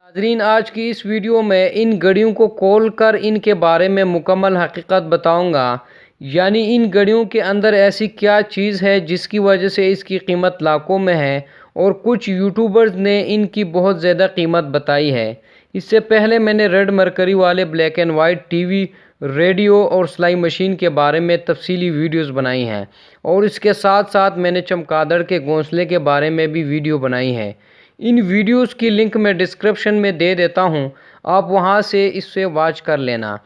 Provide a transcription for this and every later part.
नाज़रीन, आज की इस वीडियो में इन घड़ियों को खोल कर इनके बारे में मुकम्मल हकीकत बताऊंगा। यानी इन घड़ियों के अंदर ऐसी क्या चीज़ है जिसकी वजह से इसकी कीमत लाखों में है और कुछ यूट्यूबर्स ने इनकी बहुत ज़्यादा कीमत बताई है। इससे पहले मैंने रेड मरकरी वाले black and white TV, radio और सिलाई मशीन के बारे में तफसीली वीडियोस बनाई हैं और इसके साथ साथ मैंने चमगादड़ के घोंसले के बारे में भी वीडियो बनाई है। इन वीडियोस की लिंक मैं डिस्क्रिप्शन में दे देता हूं, आप वहां से इससे वॉच कर लेना।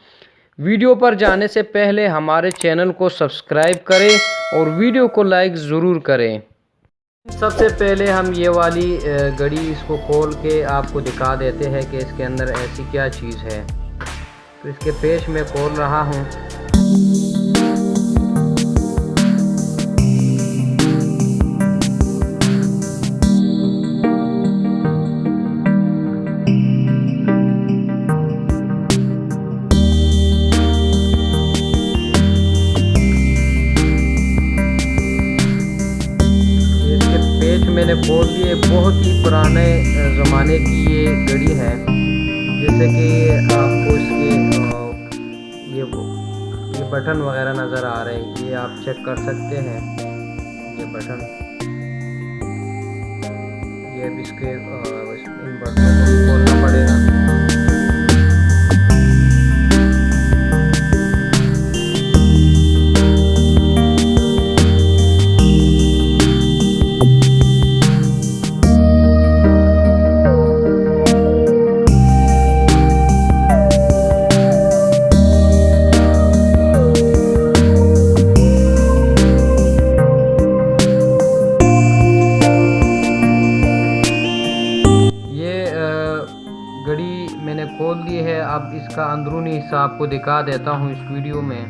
वीडियो पर जाने से पहले हमारे चैनल को सब्सक्राइब करें और वीडियो को लाइक ज़रूर करें। सबसे पहले हम ये वाली घड़ी इसको खोल के आपको दिखा देते हैं कि इसके अंदर ऐसी क्या चीज़ है। तो इसके पेच में खोल रहा हूँ। मैंने खोल दिए, बहुत ही पुराने ज़माने की ये घड़ी है। जैसे कि आपको इसके ये बटन वगैरह नज़र आ रहे हैं, ये आप चेक कर सकते हैं। ये बटन, ये अब इसके इन बटनों को खोलना पड़ेगा। घड़ी मैंने खोल दी है, अब इसका अंदरूनी हिस्सा आपको दिखा देता हूँ इस वीडियो में।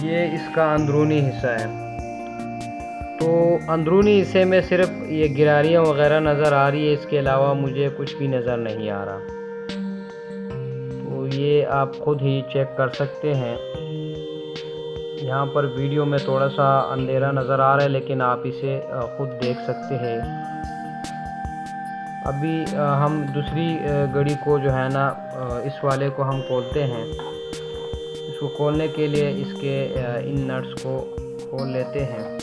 ये इसका अंदरूनी हिस्सा है। तो अंदरूनी हिस्से में सिर्फ ये गिरारियाँ वगैरह नज़र आ रही है, इसके अलावा मुझे कुछ भी नज़र नहीं आ रहा। तो ये आप खुद ही चेक कर सकते हैं। यहाँ पर वीडियो में थोड़ा सा अंधेरा नज़र आ रहा है, लेकिन आप इसे खुद देख सकते हैं। अभी हम दूसरी घड़ी को जो है ना, इस वाले को हम खोलते हैं। इसको खोलने के लिए इसके इन नट्स को खोल लेते हैं।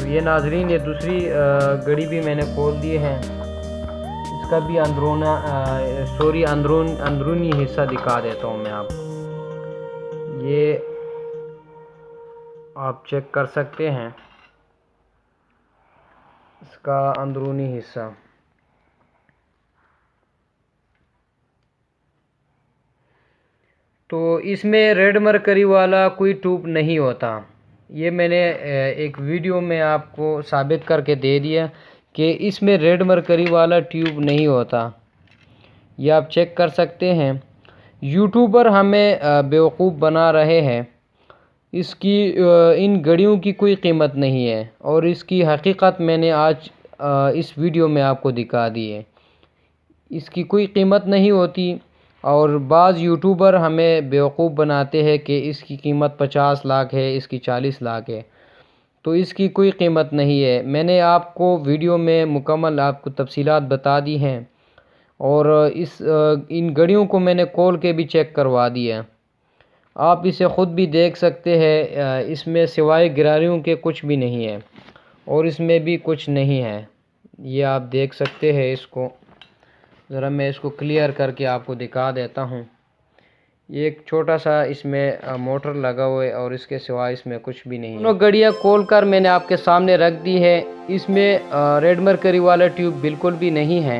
ये नाजरीन, ये दूसरी घड़ी भी मैंने खोल दी है। इसका भी अंदरूनी हिस्सा दिखा देता हूँ मैं आपको। ये आप चेक कर सकते हैं इसका अंदरूनी हिस्सा। तो इसमें रेड मरकरी वाला कोई ट्यूब नहीं होता। ये मैंने एक वीडियो में आपको साबित करके दे दिया कि इसमें रेड मरकरी वाला ट्यूब नहीं होता। ये आप चेक कर सकते हैं। यूट्यूबर हमें बेवकूफ़ बना रहे हैं। इसकी इन घड़ियों की कोई कीमत नहीं है और इसकी हकीकत मैंने आज इस वीडियो में आपको दिखा दी है। इसकी कोई कीमत नहीं होती और बाज़ यूट्यूबर हमें बेवकूफ़ बनाते हैं कि इसकी कीमत 50 लाख है, इसकी 40 लाख है। तो इसकी कोई कीमत नहीं है। मैंने आपको वीडियो में मुकम्मल आपको तफसीलात बता दी हैं और इन घड़ियों को मैंने खोल के भी चेक करवा दिया। आप इसे ख़ुद भी देख सकते हैं। इसमें सिवाय गिरारियों के कुछ भी नहीं है और इसमें भी कुछ नहीं है। ये आप देख सकते हैं। इसको ज़रा मैं इसको क्लियर करके आपको दिखा देता हूँ। ये एक छोटा सा इसमें मोटर लगा हुआ है और इसके सिवा इसमें कुछ भी नहीं है। दोनों घड़ियाँ खोलकर मैंने आपके सामने रख दी है। इसमें रेड मरकरी वाला ट्यूब बिल्कुल भी नहीं है।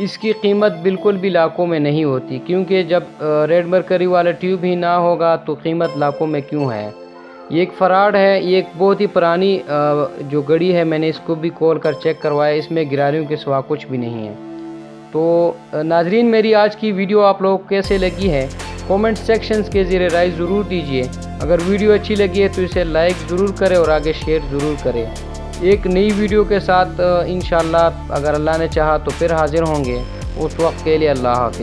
इसकी कीमत बिल्कुल भी लाखों में नहीं होती, क्योंकि जब रेड मरकरी वाला ट्यूब ही ना होगा तो कीमत लाखों में क्यों है। ये एक फ्रॉड है। ये एक बहुत ही पुरानी जो घड़ी है, मैंने इसको भी खोल कर चेक करवाया। इसमें गिरारियों के सिवा कुछ भी नहीं है। तो नाजरीन, मेरी आज की वीडियो आप लोगों को कैसे लगी है कमेंट सेक्शंस के ज़रिए राय ज़रूर दीजिए। अगर वीडियो अच्छी लगी है तो इसे लाइक ज़रूर करें और आगे शेयर ज़रूर करें। एक नई वीडियो के साथ इंशाल्लाह अगर अल्लाह ने चाहा तो फिर हाजिर होंगे। उस वक्त के लिए अल्लाह हाफ़िज़।